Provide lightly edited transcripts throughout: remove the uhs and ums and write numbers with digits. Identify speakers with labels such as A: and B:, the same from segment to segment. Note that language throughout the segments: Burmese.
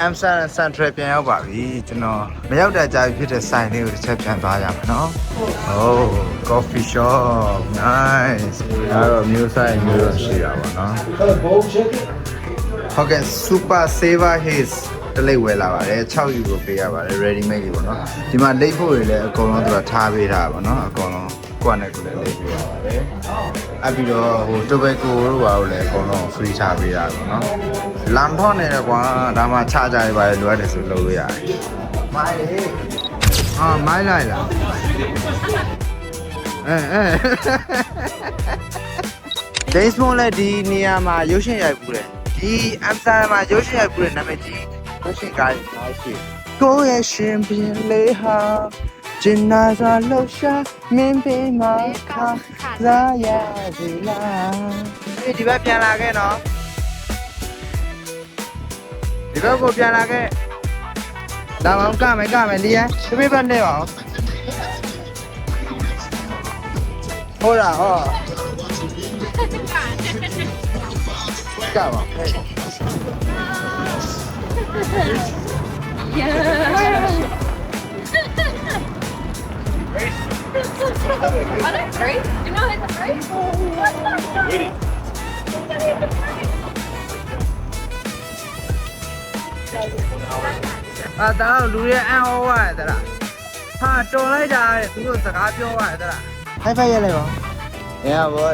A: Amsterdam Central ပြန်ရောက်ပါပြီကျွန်တော်မရောက်တဲ့ကြာဖြစ်တဲ့ဆိုင်လေးကိုတစ်ချက်ပြန်သွားရမှာနော် Oh coffee shop nice ဒါတော့မျိုးဆိုင်မျိုးတော့ရှိတာပါနော်ဟုတ်ကဲ့ Super Saver Haze တလိပ်ဝယ်လာပါတယ်6 euro ပေးရပါတယ် ready made ကြီးပေါ့နော်ဒီမှာလိပ်ဖို့တွေလည်းအကုန်လုံးသူကထားပေးတာပါနော်အကုန်လုံးကိုယ့်နဲ့ကိုယ်လည်းလိပ်ပေးရပါတယ်အပြီးတော့ဟို tobacco တို့ပါလို့လည်းအကုန်လုံး free ထားပေးတာပေါ့နော်လမ်းထောင်းနေတယ်ကွာဒါမှချကြရပါတယ်လိုအပ်တယ်ဆိုလုပ်လို့ရတယ်မိုင်းလေဟာမိုင်းလိုက်လားဂျိမ်းစ်ဘွန်လည်းဒီနေရာမှာရုပ်ရှင်ရိုက်ပူးတယ်ဒီအမ်စတာဒမ်မှာရုပ်ရှင်ရိုက်ပူးတဲ့နာမည်ကြီးရုပ်ရှင်ကားကြီးအားရှိကိုရဲ့ရှင်ပြင်လေးဟာကျင်နာစွာလှရှာမင်းပေးမှာခါစားရစီလားဒီဘက်ပြန်လာခဲ့နော်ဒီဘက်ကိုပြန်လာခဲ့လာအောင်ကမယ်လီယန်ဒီဘက်နဲ့ပါဟုတ်လားဟောကပါ
B: Are they free? You know it's free? Waiting.
A: ဒါလူတွေအံ့ဩရတယ်လားဟာတော်လိုက်တာသူတို့စကားပြောရတယ်လားဟိုက်ဖိုက်ရလိုက်ပါရပါ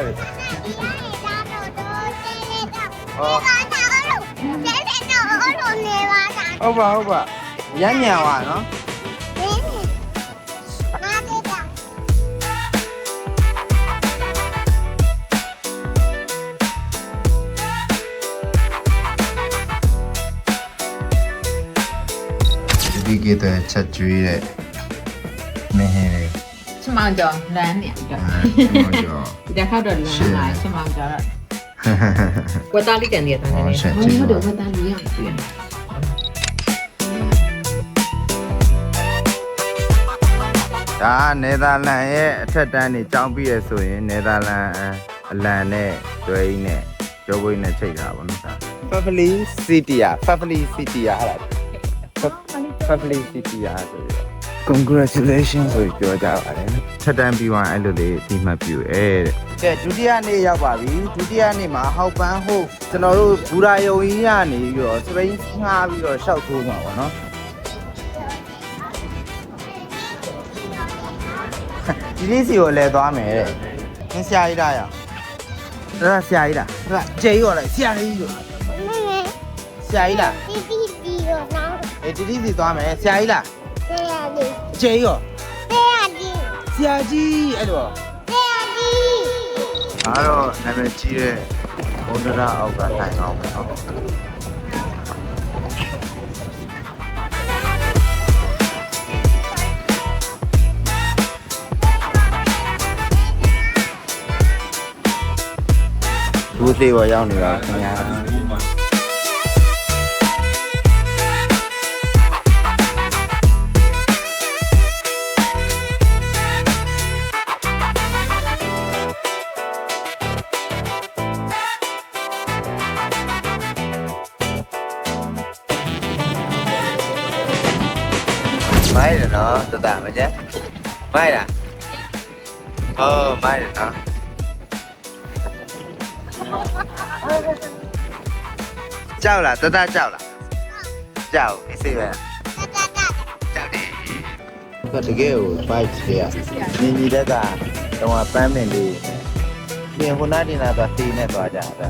A: ဘောဟုတ်ပါရမ်းညံပါနော်ဒီကေတဲ့ချက်ကျွေးတဲ့မင်းဟင်းလေး
B: ချမောင်ကျော်လမ်းနေတော့ဒီတစ်ခါတော့လမ်းလာချမောင်ကျော်တော့ဝတ်သားလေးကန်နေတယ်တန်းနေဟုတ်တယ်ဝတ်သားလေးရောက်ပြီ
A: ဒါနယ်သာလန်ရဲ့အထက်တန်းနေကြောင်းပြီးရဆိုရင်နယ်သာလန်အလန်နဲ့တွဲကြီးနဲ့ကြောကိုင်းနဲ့ချိန်တာပါနော်ဒါ Family City ဟာလား Family City ဟာဆိုပြီး Congratulations ဆိုပြီးပြောကြပါတယ်ထက်တန်းပြီးသွားအဲ့လိုလေးဒီမှတ်ပြတဲ့ကဲဒုတိယနေ့ရောက်ပါပြီဒုတိယနေ့မှာဟောက်ပန်းဟုတ်ကျွန်တော်တို့ဘူရာယုံကြီးရနေပြီးတော့စပိန်ငှားပြီးတော့ရှောက်ထိုးမှာပါနော်ဒီလေးစီကိုလဲသွားမယ်တဲ့။ဆရာကြီးလားရ။ဒါဆရာကြီးလား။ဒါကျေးရောလဲဆရာကြီးရော။ဆရာကြီးလား။
C: တီရောနော်
A: ။တီစီသွားမယ်ဆရာကြီးလား
C: ။ဆရာကြီး
A: ။ကျေးရော
C: ။ဆရာကြီး
A: ။ဆရာကြီးအဲ့လို
C: ။ဆရာကြီး
A: ။အားတော့နာမည်ကြီးတဲ့ဘုံဒရာအောက်ကတိုင်အောင်ပဲနော်။လူသေးပေါ်ရောက်နေတာခင်ဗျာမိုက်တယ်နော်တတမကျမိုက်လားအော်မိုက်တယ်နော်ကြောက်လားတတကြောက်လားကြောက်အေးစေးပဲကြောက်တယ်ကတကယ်ကို bike တွေညီညီတက်ကတော့ပန်းမင်လေးပြင်ခုနတင်လာတော့တေးနဲ့သွားကြတာ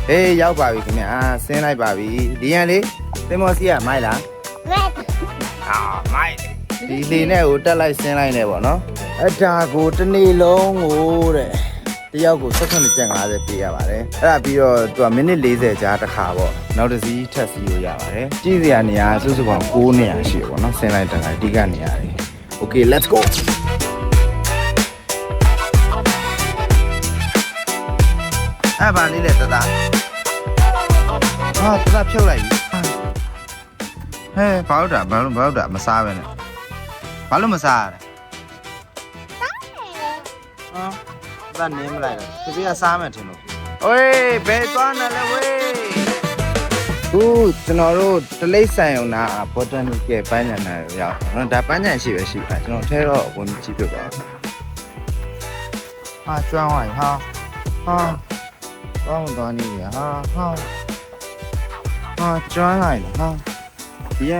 A: ဟေးရောက်ပါပြီခင်ဗျာဆင်းလိုက်ပါပြီဒီရန်လေးသင်္ဘောစီးရမိုက်လားမိုက်ဒီလေနဲ့ကိုတက်လိုက်ဆင်းလိုက်နေပေါ့နော်အတာကိုတစ်နေ့လုံးကိုတဲ့တယောက်ကို16ကျပ်50ပေးရပါတယ်အဲ့ဒါပြီးတော့သူကမိနစ်40ကြာတစ်ခါပေါ့နောက်တစ်စီးထပ်စီးလို့ရပါတယ်ကြည့်စရာနေရာစုစုပေါင်း9နေရာရှိပေါ့နော်ဆင်းလိုက်တက်လိုက်အဓိကနေရာတွေ Okay let's go အဲ့ဘာလေးလဲတသားဟာတသားဖြုတ်လိုက်ပြီဟဲ့ဘာလို့တာမစားပဲနဲ့ဘာလို့မစားရလဲဟာနေမလိုက်တော့ဒီပြစားမယ်ထင်လို့ဝေးဘယ်သွားနေလဲဝေး ခုကျွန်တော်တို့တလိပ်ဆိုင်အောင်နာဘော်တန်နီကယ်ပန်းညံနာရောက်နော်ဒါပန်းညံရှိပဲရှိပါကျွန်တော်ထဲတော့ဝင်ကြည့်ပြပါဟာကျွမ်းဝိုင်းဟာကောင်းသွားနေရဟာကျွမ်းလိုက်ဟာဒီက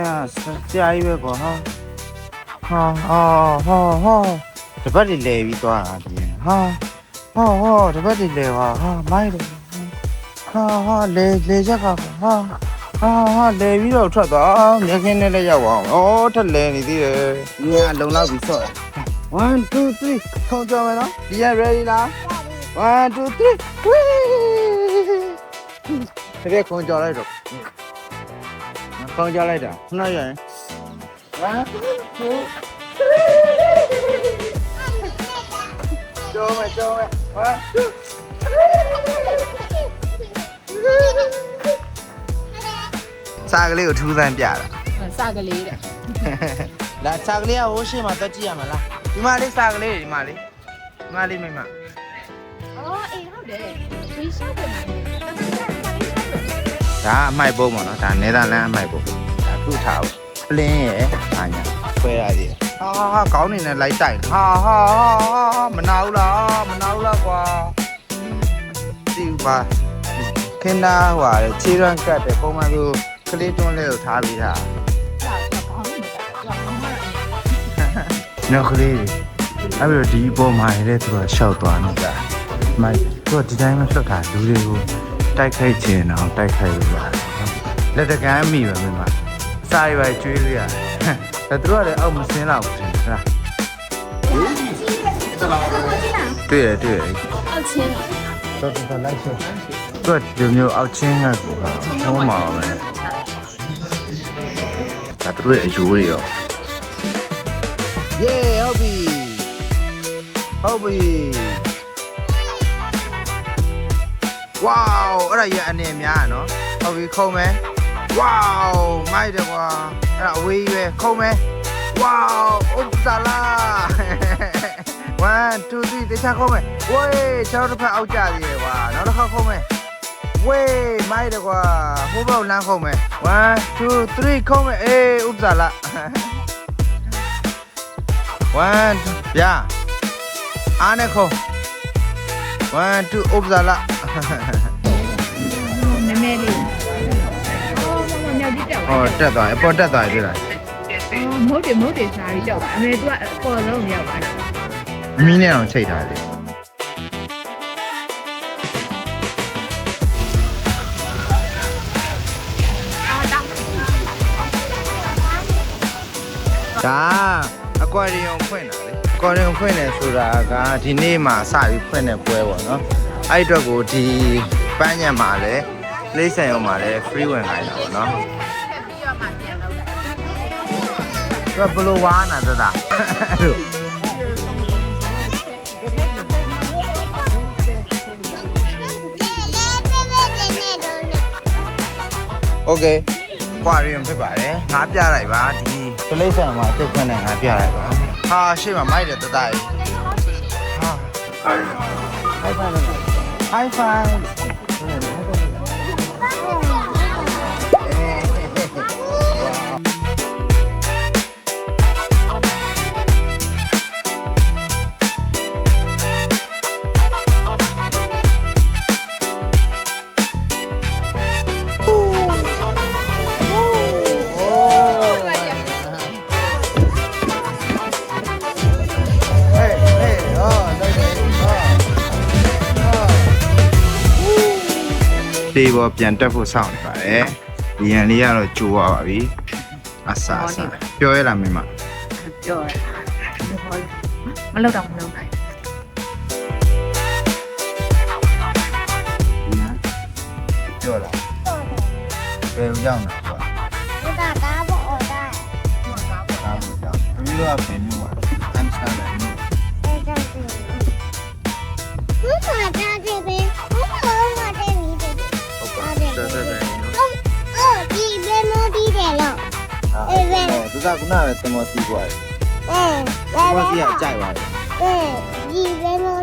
A: ဆရာကြီးပဲကွာဟာတပတ်တွေလဲပြီးသွားတာဒီဟာတပတ်တွေလဲပါမိုက်တယ်ဟာလေချက်ကလဲပြီးတော့ထွက်သွားမျက်ခင်းနဲ့လည်းရောက်အောင်ထက်လဲနေသေးတယ်ဒီကလုံလောက်ပြီးဆော့1 2 3ခေါင်းကြမယ်နော်ဒီက ready လား1 2 3 တကယ်ခေါင်းကြလိုက်တော့ခေါင်းကြလိုက်တာခဏရရင်1 2 3ကြောမယ်1 2စာကလေးကိုထူးဆန်းပြတာ
B: စာကလေးတဲ့
A: လာစာကလေးကဟိုရှေ့မှာတက်ကြည့်ရမှာလားဒီမလေးစာကလေးဒီမလေးမိမ
B: အော်အေးဟုတ်တယ်ဒီရှောက်တယ်မှာ
A: ဒါအမိုက်ပုံးပေါ့နော်ဒါနယ်သာလန်အမိုက်ပုံးဒါသူ့ထားဘူးပလင်းရဲ့အာညာခွဲရသေးတယ်ကောင်းနေနဲ့လိုက်တိုက်မနာဘူးလားကွာဒီပါခင်းသားဟွာခြေရန်ကတ်တယ်ပုံမှန်လိုကလေးတွန်းလေးကိုထားပြီးတာနော်ကလေးအဲ့ပြီးတော့ဒီအပေါ်မှာလည်းသူကရှောက်သွားနေတာမိုက်သူကဒီတိုင်းမထွက်တာလူတွေကိုတိုက်ခိုက်ချင်အောင်တိုက်ခိုက်လို့ရတယ်လက်တကမ်းမိပဲမင်းမစာရီပဲကျွေးလို့ရတယ်ဒါသူကလည်းအောက်မစင်းတော့ဘူးဟုတ်လားတွေ့ရ
B: အောက်ချင်း
A: တော်လိုက်ဆိုသူကဒီမျိုးအောက်ချင်းကကိုဟောမှာပဲဒါသူရဲ့အယူတွေရောယေဟုတ်ပြီဝေါအဲ့ဒါရအနေများနော်ဟုတ်ပြီခုံးမယ်ဝေါမိုက်တယ်ကွာအဲ့ဒါအဝေးကြီးပဲခုံးမယ်ဝေါဥပစာလာ1 2 3တခြားခုံးမယ်ဝေးကျွန်တော်တစ်ဖက်အောက်ကြသေးတယ်ကွာနောက်တစ်ခါခုံးမယ်ဝေးမိုက်တယ်ကွာဟိုဘက်လမ်းခုံးမယ်1 2 3ခုံးမယ်အေးဥပစာလာ1 2ဗျာအားနဲ့ခုံး1 2ဥပစာလာ
B: နည်းနည်းလေးမြောက်ကြီးတက်သွား
A: တက်သွားအပေါ်တက်သွားပြီလား
B: မဟုတ်တယ်စားပြီးကြောက်တာအမေသူကအပေါ်ဆုံးရောက်သွားတာ
A: မီးနဲ့အောင်ချိတ်ထားတယ်ဒါအကွာရီယံဖွင့်တာလေအကွာရီယံဖွင့်တယ်ဆိုတာကဒီနေ့မှာစပြီးဖွင့်တဲ့ပွဲပေါ့နော်အဲ့အတွက်ကိုဒီပန်းညံမှာလည်းလိမ့်ဆန်ရုံမှာလည်း free ဝင်ခိုင်းတာပေါ့နော်သူကဘလိုဝါနာတတာโอเคကွာရီယံဖြစ်ပါတယ်ငါပြလိုက်ပါဒီပလိမ့်ဆန်မှာအစ်ခွန်းနဲ့ငါပြလိုက်ပါဟာရှေ့မှာမိုက်တယ်တတကြီးဟာ high five တေးပေါ်ပြန်တက်ဖို့စောင့်နေပါတယ်ဒီရန်လေးကတော့ကြိုးရပါပြီအဆာပြောရလားမင်းမ
B: ပြောရမလောက်တော့မလောက်နိုင်
A: ပြောလားဘယ်ရောက်နေကွာ
C: ဒါပေါ်အော်ဒါ
A: ဒီလိုအဖေမျိုးပါအမ်စတာဒမ်မျိုးသူကခုနကတမောစီးသွားတယ်။မောစီးကကြိုက်ပါတယ်။
C: ဒီဘယ်လို